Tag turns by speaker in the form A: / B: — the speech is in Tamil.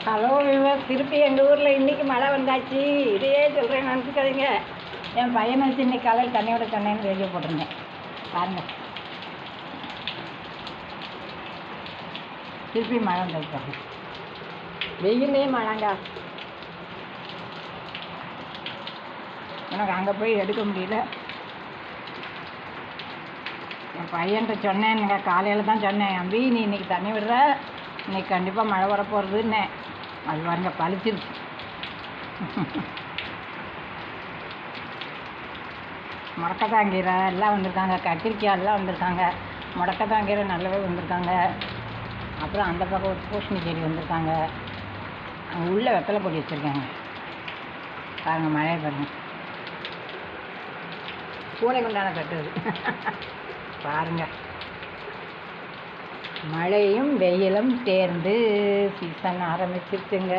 A: ஹலோ விவர், திருப்பி எங்கள் ஊரில் இன்றைக்கி மழை வந்தாச்சு. இதையே சொல்கிறேன், நினச்சிக்காதீங்க. என் பையனை வச்சு இன்றைக்கி காலையில் தண்ணி விட சொன்னேன்னு வெளியே போட்டிருந்தேன். பாருங்கள், திருப்பி மழை வந்தாச்சு. வெயிலே மழைங்க. எனக்கு அங்கே போய் எடுக்க முடியல. என் பையன்கிட்ட சொன்னேன், காலையில் தான் சொன்னேன், அம்பி நீ இன்றைக்கி தண்ணி விடுற, இன்றைக்கி கண்டிப்பாக மழை வரப்போகிறதுன்னே. அது பாருங்க பழிச்சிருச்சு. முடக்கத்தாங்கீரை எல்லாம் வந்திருக்காங்க, கத்திரிக்காய் எல்லாம் வந்திருக்காங்க, முடக்கத்தாங்கீரை நல்லாவே வந்திருக்காங்க. அப்புறம் அந்த பக்கம் ஒரு பூசணி செடி வந்திருக்காங்க. அங்கே உள்ள வெத்தலை பொடி வச்சுருக்காங்க. பாருங்கள், மழையை பாருங்கள், பூனை குண்டான கட்டுது. பாருங்கள், மழையும் வெயிலும் சேர்ந்து சீசன் ஆரம்பிச்சிருச்சுங்க.